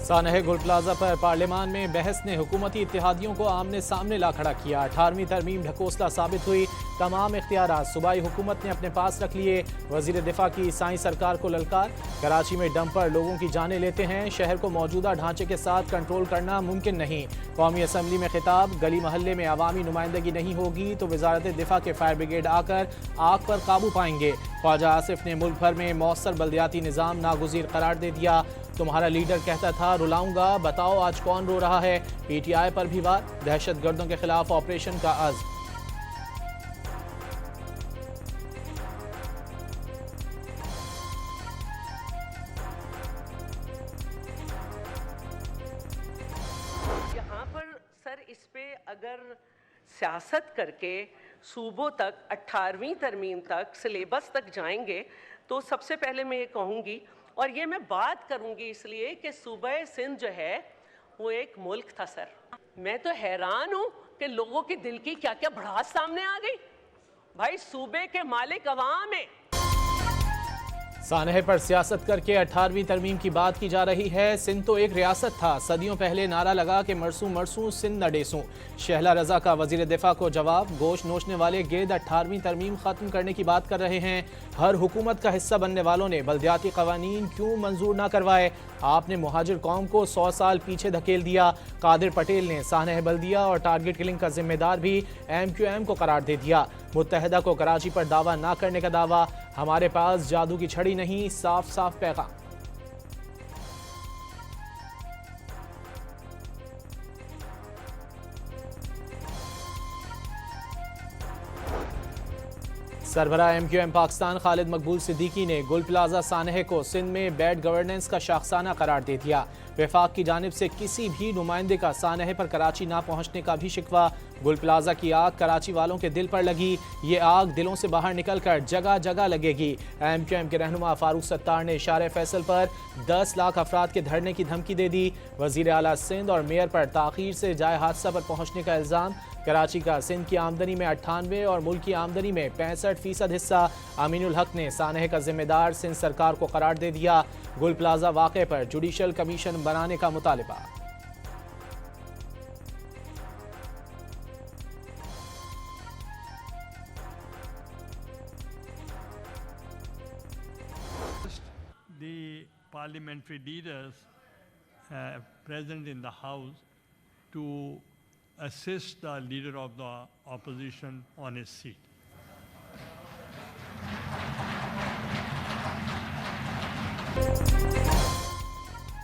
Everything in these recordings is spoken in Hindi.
सानह गुल प्लाजा पर पार्लियामान में बहस ने हुकूमती इत्तेहादियों को आमने सामने ला खड़ा किया। 18वीं तरमीम ढकोसला साबित हुई। तमाम इख्तियारात सूबाई हुकूमत ने अपने पास रख लिए। वजीर दिफा की ईसाई सरकार को ललकार। कराची में डंपर लोगों की जानें लेते हैं। शहर को मौजूदा ढांचे के साथ कंट्रोल करना मुमकिन नहीं। कौमी असम्बली में खिताब। गली महल्ले में अवामी नुमाइंदगी नहीं होगी तो वजारत दिफा के फायर ब्रिगेड आकर आग पर काबू पाएंगे। ख्वाजा आसिफ ने मुल्क भर में मौसर बल्दियाती निज़ाम नागुज़ीर करार दे दिया। तुम्हारा लीडर कहता था रुलाऊंगा, बताओ आज कौन रो रहा है। PTI पर भी वार। दहशत गर्दों के खिलाफ ऑपरेशन का अज़्म। यहाँ पर सर इस पे अगर सियासत करके सूबों तक 18वीं तरमीम तक सिलेबस तक जाएंगे तो सबसे पहले मैं ये कहूँगी, और ये मैं बात करूँगी इसलिए कि सूबा सिंध जो है वो एक मुल्क था सर। मैं तो हैरान हूँ कि लोगों के दिल की क्या क्या भड़ास सामने आ गई। भाई सूबे के मालिक अवाम है। सानहे पर सियासत करके 18वीं तरमीम की बात की जा रही है। सिंध तो एक रियासत था। सदियों पहले नारा लगा कि मरसूं मरसूं सिंध न डेसूं। शहला रजा का वजीर दिफा को जवाब। गोश्त नोचने वाले गेद 18वीं तरमीम खत्म करने की बात कर रहे हैं। हर हुकूमत का हिस्सा बनने वालों ने बल्दियाती कवानीन क्यों मंजूर ना करवाए। आपने मुहाजिर कौम को 100 साल पीछे धकेल दिया। कादिर पटेल ने सानह बल्दिया और टारगेट किलिंग का जिम्मेदार भी MQM को करार दे दिया। मुत्तहदा को कराची पर दावा ना करने का दावा। हमारे पास जादू की छड़ी नहीं, साफ साफ पैगाम। सरबराह MQM पाकिस्तान खालिद मकबूल सिद्दीकी ने गुल प्लाजा सानह को सिंध में बैड गवर्नेंस का शाखसाना करार दे दिया। वफाक की जानिब से किसी भी नुमाइंदे का सानह पर कराची ना पहुंचने का भी शिकवा। गुल प्लाजा की आग कराची वालों के दिल पर लगी। ये आग दिलों से बाहर निकलकर जगह जगह लगेगी। MQM के रहनुमा फारूक सत्तार ने इशारे फैसल पर 10 लाख अफराद के धरने की धमकी दे दी। वजीर आला सिंध और मेयर पर ताखीर से जाए हादसा पर पहुंचने का इल्ज़ाम। कराची का सिंध की आमदनी में 98 और मुल्क की आमदनी में 65% हिस्सा। अमीनुल हक ने सानह का जिम्मेदार सिंध सरकार को करार दे दिया। गुल प्लाजा वाक़े पर जुडिशल कमीशन बनाने का मुतालिबा। The parliamentary leaders present in the House to assist the leader of the opposition on his seat.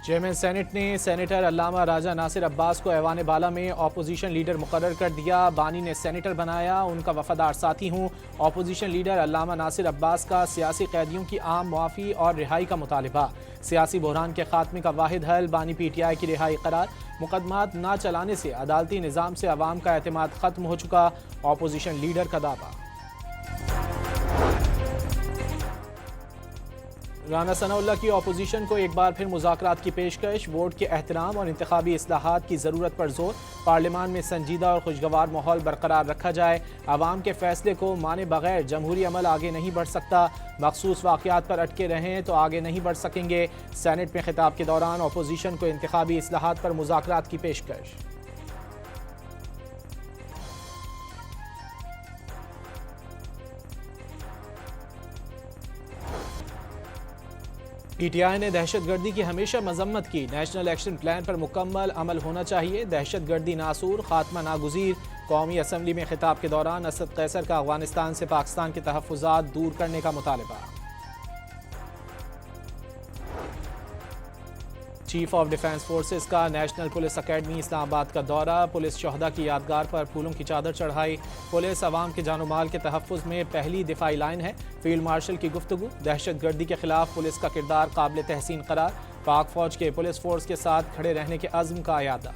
Chairman senate ने सेनेटर अल्लामा राजा नासिर अब्बास को ऐवान बाला में ऑपोजिशन लीडर मुकर्रर कर दिया। बानी ने सेनेटर बनाया, उनका वफादार साथी हूँ। ऑपोजिशन लीडर अल्लामा नासिर अब्बास का सियासी कैदियों की आम मुआफ़ी और रिहाई का मुतालिबा। सियासी बहरान के खात्मे का वाहिद हल बानी PTI की रिहाई करार। मुकदमात ना चलाने से अदालती निज़ाम से अवाम का एतमाद ख़त्म हो चुका। ऑपोजिशन लीडर का दावा। राना सनाउल्लाह की अपोजिशन को एक बार फिर मुज़ाकरात की पेशकश। वोट के एहतराम और इंतखाबी इस्लाहात की ज़रूरत पर जोर। पार्लियामान में संजीदा और खुशगवार माहौल बरकरार रखा जाए। आवाम के फैसले को माने बगैर जमहूरी अमल आगे नहीं बढ़ सकता। मखसूस वाक़यात पर अटके रहें तो आगे नहीं बढ़ सकेंगे। सेनेट में खिताब के दौरान अपोजिशन को इंतखाबी इस्लाहात पर मुज़ाकरात की पेशकश। PTI ने दहशतगर्दी की हमेशा मजम्मत की। नेशनल एक्शन प्लान पर मुकम्मल अमल होना चाहिए। दहशतगर्दी नासूर, खात्मा नागुज़ीर। कौमी असम्बली में खिताब के दौरान असद कैसर का अफगानिस्तान से पाकिस्तान के तहफ़्फ़ुज़ात दूर करने का मुतालिबा। चीफ ऑफ डिफेंस फोर्सेस का नेशनल पुलिस अकेडमी इस्लामाबाद का दौरा। पुलिस शहदा की यादगार पर फूलों की चादर चढ़ाई। पुलिस अवाम के जानो माल के तहफ़्फ़ुज़ में पहली दिफाई लाइन है। फील्ड मार्शल की गुफ्तगू। दहशतगर्दी के खिलाफ पुलिस का किरदार काबिल तहसीन करार। पाक फौज के पुलिस फोर्स के साथ खड़े रहने के अज़्म का यादा।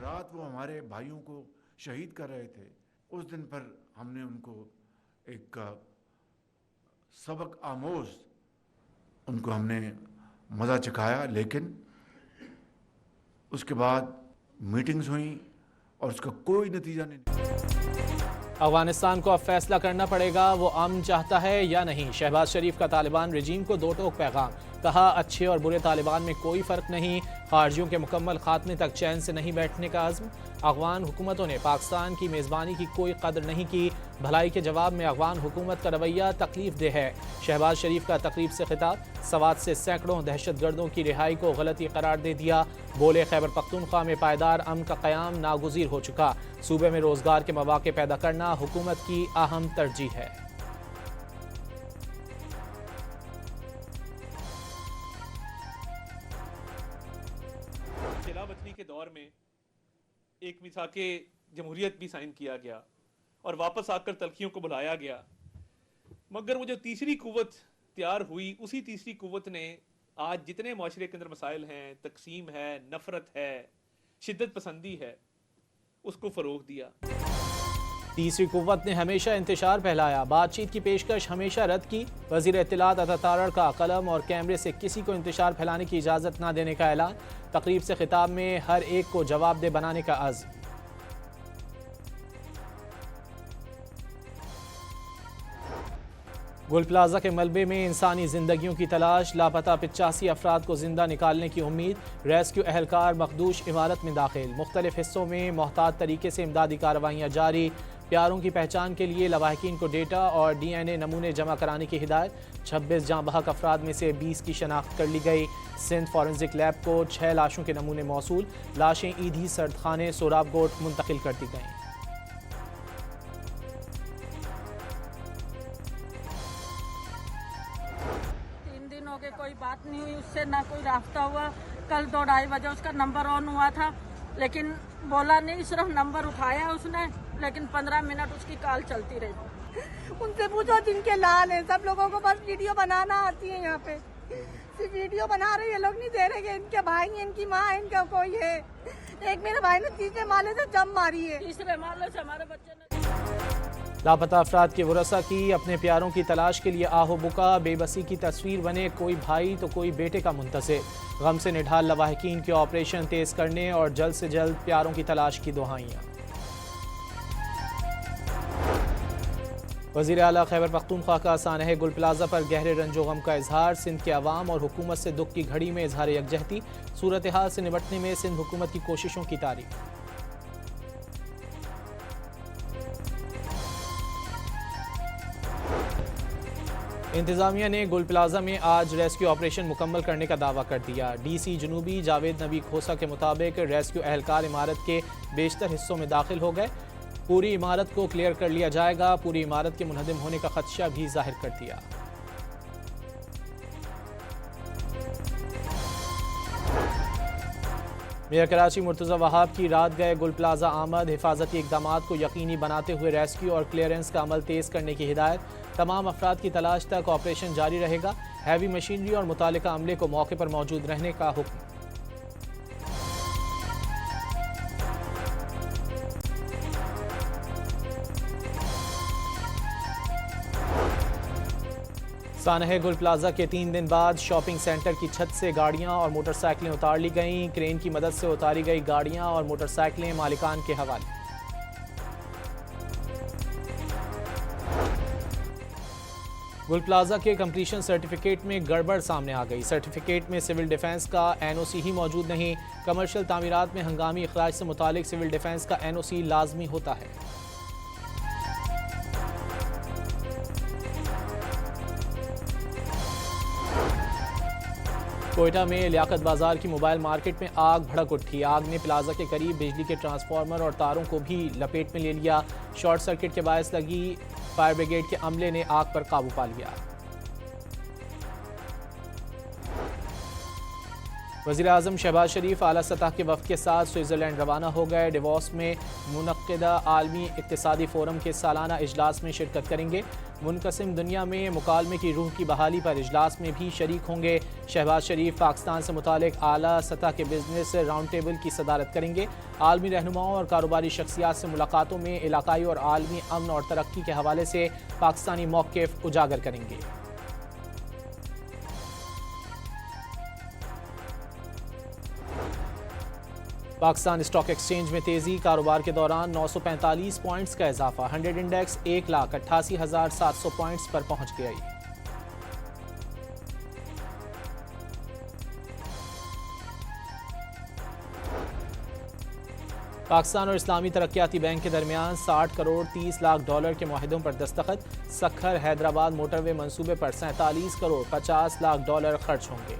रात वो हमारे भाइयों को शहीद कर रहे थे, उस दिन पर हमने उनको एक सबक आमोज उनको हमने मज़ा चखाया, लेकिन उसके बाद मीटिंग्स हुई और उसका कोई नतीजा नहीं। अफगानिस्तान को अब फैसला करना पड़ेगा वो अमन चाहता है या नहीं। शहबाज शरीफ का तालिबान रजीम को दो टोक पैगाम। कहा, अच्छे और बुरे तालिबान में कोई फ़र्क नहीं, खारजियों के मुकम्मल खात्मे तक चैन से नहीं बैठने का अज़्म। अफगान हुकूमतों ने पाकिस्तान की मेज़बानी की कोई कदर नहीं की, भलाई के जवाब में अफगान हुकूमत का रवैया तकलीफ दे है। शहबाज शरीफ का तकरीब से खिताब। सवात से सैकड़ों दहशतगर्दों की रिहाई को गलती करार दे दिया। बोले, खैबर पख्तूनख्वा में पायदार अमन का क़याम नागुज़ीर हो चुका। सूबे में रोज़गार के मौक़े पैदा करना हुकूमत की अहम तरजीह है। खिलाफत के दौर में एक मिसाके जमहूरियत भी साइन किया गया और वापस आकर तलखियों को बुलाया गया, मगर वो जो तीसरी कुव्वत तैयार हुई, उसी तीसरी कुव्वत ने आज जितने माशरे के अंदर मसाइल हैं, तकसीम है, नफरत है, शिद्दत पसंदी है, उसको फ़रोग दिया। तीसरी कुव्वत ने हमेशा इंतशार फैलाया, बातचीत की पेशकश हमेशा रद्द की। वज़ीर इत्तलात अता तारड़ का कलम और कैमरे से किसी को इंतशार फैलाने की इजाज़त न देने का ऐलान। तकरीब से खिताब में हर एक को जवाबदेह बनाने का अज़्म। गुल प्लाजा के मलबे में इंसानी जिंदगियों की तलाश। लापता 85 अफराद को जिंदा निकालने की उम्मीद। रेस्क्यू एहलकार मखदूश इमारत में दाखिल। मुख्तलिफ हिस्सों में मोहतात तरीके से इमदादी कार्रवाइयाँ जारी। प्यारों की पहचान के लिए लवाहिकीन को डेटा और DNA नमूने जमा कराने की हिदायत। 26 जाँ बहक अफराद में से 20 की शनाख्त कर ली गई। सिंध फॉरेंसिक लैब को 6 लाशों के नमूने मौसूल। लाशें ईदी सर्दखाने सोराब गोट मुंतकिल कर दी गईं। के कोई बात नहीं हुई उससे, ना कोई रास्ता हुआ। कल 2-2:30 बजे उसका नंबर ऑन हुआ था, लेकिन बोला नहीं, सिर्फ नंबर उठाया उसने, लेकिन 15 मिनट उसकी कॉल चलती रही। उनसे पूछो जिनके लाल हैं, सब लोगों को बस वीडियो बनाना आती है। यहाँ पे सिर्फ वीडियो बना रहे, ये लोग नहीं दे रहे कि इनके भाई हैं, इनकी माँ है, इनका कोई है। एक मेरे भाई ने तीसरे माले से जम मारी है। तीसरे माले से हमारे बच्चे ने। लापता अफराद के वरसा की अपने प्यारों की तलाश के लिए आहो बुका। बेबसी की तस्वीर बने, कोई भाई तो कोई बेटे का मुंतज़िर। गम से निढाल लवाहिकीन के ऑपरेशन तेज करने और जल्द से जल्द प्यारों की तलाश की दुहाइयाँ। वज़ीर आला खैबर पख्तूनख्वा का सानह गुल प्लाजा पर गहरे रंजो गम का इजहार। सिंध के अवाम और हुकूमत से दुख की घड़ी में इजहार यकजहती। सूरत हाल से निपटने में सिंध हुकूमत की कोशिशों की तारीफ। इंतजामिया ने गुल प्लाजा में आज रेस्क्यू ऑपरेशन मुकम्मल करने का दावा कर दिया। DC जनूबी जावेद नबी खोसा के मुताबिक रेस्क्यू एहलकार इमारत के बेशतर हिस्सों में दाखिल हो गए। पूरी इमारत को क्लियर कर लिया जाएगा। पूरी इमारत के मुनहदम होने का खदशा भी जाहिर कर दिया। मेयर कराची मुर्तज़ा वहाब की रात गए गुल प्लाजा आमद। हिफाजती इकदाम को यकीनी बनाते हुए रेस्क्यू और क्लियरेंस का अमल तेज़ करने की हिदायत। तमाम अफराद की तलाश तक ऑपरेशन जारी रहेगा। हैवी मशीनरी और मुतालिका अमले को मौके पर मौजूद रहने का हुक्म। सानह गुल प्लाजा के 3 दिन बाद शॉपिंग सेंटर की छत से गाड़ियां और मोटरसाइकिलें उतार ली गईं। क्रेन की मदद से उतारी गई गाड़ियां और मोटरसाइकिलें मालिकान के हवाले। गुल प्लाजा के कंप्लीशन सर्टिफिकेट में गड़बड़ सामने आ गई। सर्टिफिकेट में सिविल डिफेंस का NOC ही मौजूद नहीं। कमर्शियल तामीरात में हंगामी अखराज से मुतालिक सिविल डिफेंस का NOC लाजमी होता है। कोयटा में लियाकत बाजार की मोबाइल मार्केट में आग भड़क उठी। आग ने प्लाजा के करीब बिजली के ट्रांसफार्मर और तारों को भी लपेट में ले लिया। शॉर्ट सर्किट के बायस लगी फायर ब्रिगेड के अमले ने आग पर काबू पा लिया। वज़ीर आज़म शहबाज शरीफ आला सतह के वफ़द के साथ स्विट्ज़रलैंड रवाना हो गए। डिवॉस में मुनक़्क़िदा आलमी इक़्तिसादी फ़ोरम के सालाना इजलास में शिरकत करेंगे। मुनक़सिम दुनिया में मुकालमे की रूह की बहाली पर इजलास में भी शरीक होंगे। शहबाज शरीफ पाकिस्तान से मुतालिक आला सतह के बिजनेस राउंड टेबल की सदारत करेंगे। आलमी रहनुमाओं और कारोबारी शख्सियात से मुलाकातों में इलाकाई और आलमी अमन और तरक्की के हवाले से पाकिस्तानी मौक़िफ़ उजागर करेंगे। पाकिस्तान स्टॉक एक्सचेंज में तेजी, कारोबार के दौरान 945 पॉइंट्स का इजाफा, 100 इंडेक्स 1,88,700 पॉइंट्स पर पहुंच गई। पाकिस्तान और इस्लामी तरक्याती बैंक के दरमियान 60 करोड़ 30 लाख डॉलर के मुआहिदों पर दस्तखत, सखर हैदराबाद मोटरवे मंसूबे पर 47 करोड़ 50 लाख डॉलर खर्च होंगे।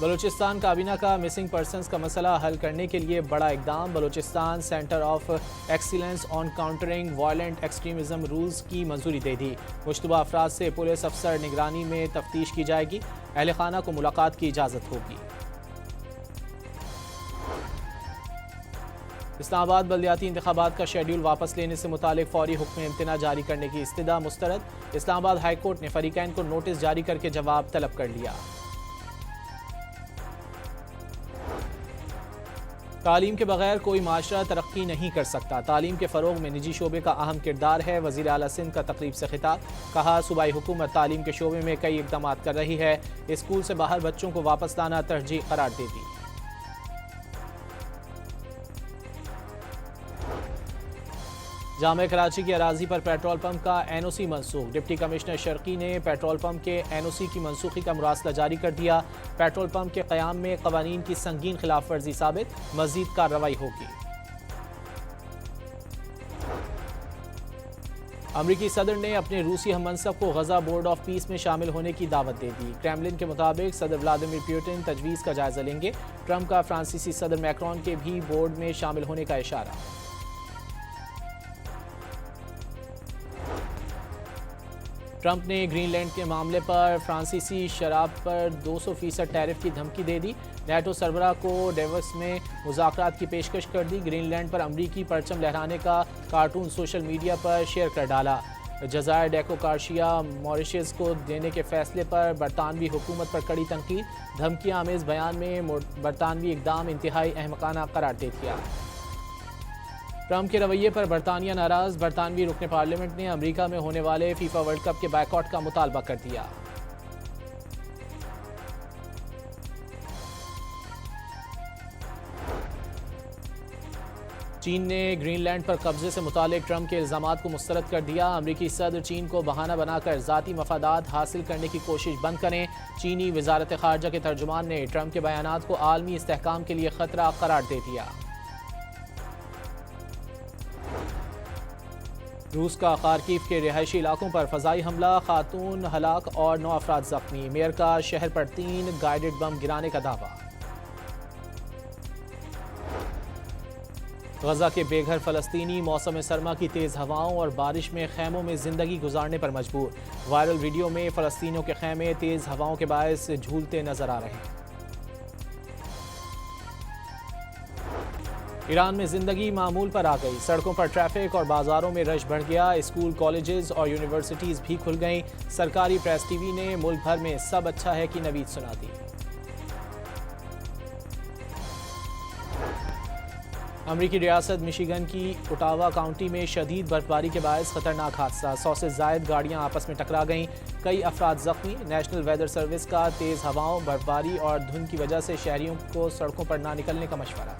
बलूचिस्तान काबीना का मिसिंग पर्सनस का मसला हल करने के लिए बड़ा इकदाम, Balochistan centre of excellence on countering violent extremism rules की मंजूरी दे दी। मुश्तबा अफराद से पुलिस अफसर निगरानी में तफ्तीश की जाएगी, अहल खाना को मुलाकात की इजाज़त होगी। इस्लामाबाद बल्दियाती इंतखाबात का शेड्यूल वापस लेने से मुतालिक फौरी हुक्म इम्तना जारी करने की इस्तदा मुस्तरद, इस्लामाबाद हाई कोर्ट ने फरीकैन को नोटिस जारी करके जवाब तलब कर लिया। तालीम के बगैर कोई माशरा तरक्की नहीं कर सकता, तालीम के फ़रोग में निजी शोबे का अहम किरदार है, वज़ीर आला सिंध का तकरीब से खिताब, कहा सूबाई हुकूमत तालीम के शोबे में कई इक़दाम कर रही है, स्कूल से बाहर बच्चों को वापस लाना तरजीह करार दे दी। जामे कराची की अराजी पर पेट्रोल पंप का एनओसी मनसूख, डिप्टी कमिश्नर शर्की ने पेट्रोल पंप के एनओसी की मनसूखी का मुरासला जारी कर दिया। पेट्रोल पंप के क़याम में क़वानीन की संगीन खिलाफ वर्जी साबित, मज़ीद कार्रवाई होगी। अमरीकी सदर ने अपने रूसी हममनसब को गजा बोर्ड ऑफ पीस में शामिल होने की दावत दे दी। क्रेमलिन के मुताबिक सदर व्लादिमीर पुतिन तजवीज़ का जायजा लेंगे। ट्रंप का फ्रांसीसी सदर मैक्रोन के भी बोर्ड में शामिल होने का इशारा। ट्रंप ने ग्रीनलैंड के मामले पर फ्रांसीसी शराब पर 200% टैरिफ की धमकी दे दी। नेटो सरबराह को डेवस में मुज़ाकरात की पेशकश कर दी। ग्रीनलैंड पर अमरीकी परचम लहराने का कार्टून सोशल मीडिया पर शेयर कर डाला। जज़ायर डेकोकार्शिया मॉरिशस को देने के फैसले पर बरतानवी हुकूमत पर कड़ी तनकीद, धमकी आमेज़ बयान में बरतानवी इक़दाम इंतहाई अहमकाना करार दे दिया। ट्रंप के रवैये पर बरतानिया नाराज, बरतानवी रुकने पार्लियामेंट ने अमेरिका में होने वाले फीफा वर्ल्ड कप के बायकॉट का मुतालबा कर दिया। चीन ने ग्रीनलैंड पर कब्जे से मुतालिक ट्रंप के इल्जामात को मुस्तरद कर दिया। अमरीकी सदर चीन को बहाना बनाकर ज़ाती मफादात हासिल करने की कोशिश बंद करें। चीनी वजारत खारजा के तर्जुमान ने ट्रंप के बयानात को आलमी इस्तेहकाम के लिए खतरा करार दे दिया। रूस का खार्किव के रिहायशी इलाकों पर फ़ज़ाई हमला, खातून हलाक और 9 अफराद ज़ख्मी। मेयर का शहर पर 3 गाइडेड बम गिराने का दावा। गजा के बेघर फ़लस्तीनी मौसम सरमा की तेज़ हवाओं और बारिश में खैमों में ज़िंदगी गुजारने पर मजबूर। वायरल वीडियो में फ़लस्तीनियों के खैमे तेज़ हवाओं के बायस झूलते नजर आ रहे हैं। ईरान में जिंदगी मामूल पर आ गई, सड़कों पर ट्रैफिक और बाजारों में रश बढ़ गया। स्कूल, कॉलेजेस और यूनिवर्सिटीज़ भी खुल गईं। सरकारी प्रेस टीवी ने मुल्क भर में सब अच्छा है की नवीद सुना दी। अमरीकी रियासत मिशिगन की ओटावा काउंटी में शदीद बर्फबारी के बायस खतरनाक हादसा, 100 से ज़ायद गाड़ियां आपस में टकरा गईं, कई अफराद जख्मी। नेशनल वेदर सर्विस का तेज़ हवाओं, बर्फबारी और धुंध की वजह से शहरियों को सड़कों पर ना निकलने का मशवरा।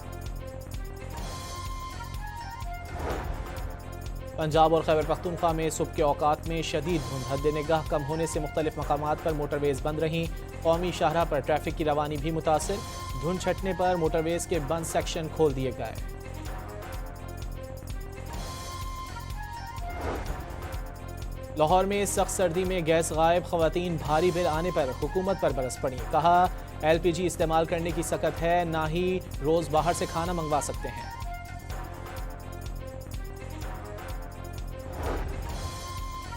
पंजाब और खैबर पख्तूनख्वा में सुबह के औकात में शदीद धुंध, हद निगाह कम होने से मुख्तलिफ मकामात पर मोटरवेज बंद रहीं। कौमी शाहराह पर ट्रैफिक की रवानी भी मुतासिर, धुंध छटने पर मोटरवेज के बंद सेक्शन खोल दिए गए। लाहौर में सख्त सर्दी में गैस गायब, खवातीन भारी बिल आने पर हुकूमत पर बरस पड़ी। कहा LPG इस्तेमाल करने की सकत है, ना ही रोज़ बाहर से खाना मंगवा सकते हैं।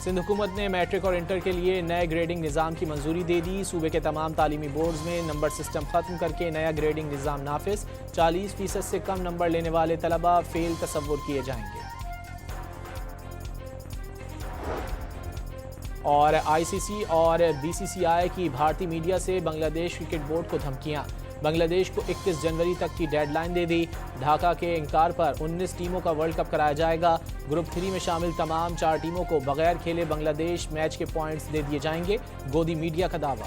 सिंध हुकूमत ने मैट्रिक और इंटर के लिए नए ग्रेडिंग निज़ाम की मंजूरी दे दी। सूबे के तमाम तालीमी बोर्ड्स में नंबर सिस्टम ख़त्म करके नया ग्रेडिंग निज़ाम नाफिज। 40% से कम नंबर लेने वाले तलबा फेल तस्वुर किए जाएंगे। और ICC और BCCI की भारतीय मीडिया से बांग्लादेश क्रिकेट बोर्ड को धमकियां, बांग्लादेश को 21 जनवरी तक की डेडलाइन दे दी। ढाका के इंकार पर 19 टीमों का वर्ल्ड कप कराया जाएगा। ग्रुप 3 में शामिल तमाम 4 टीमों को बगैर खेले बांग्लादेश मैच के पॉइंट्स दे दिए जाएंगे, गोदी मीडिया का दावा।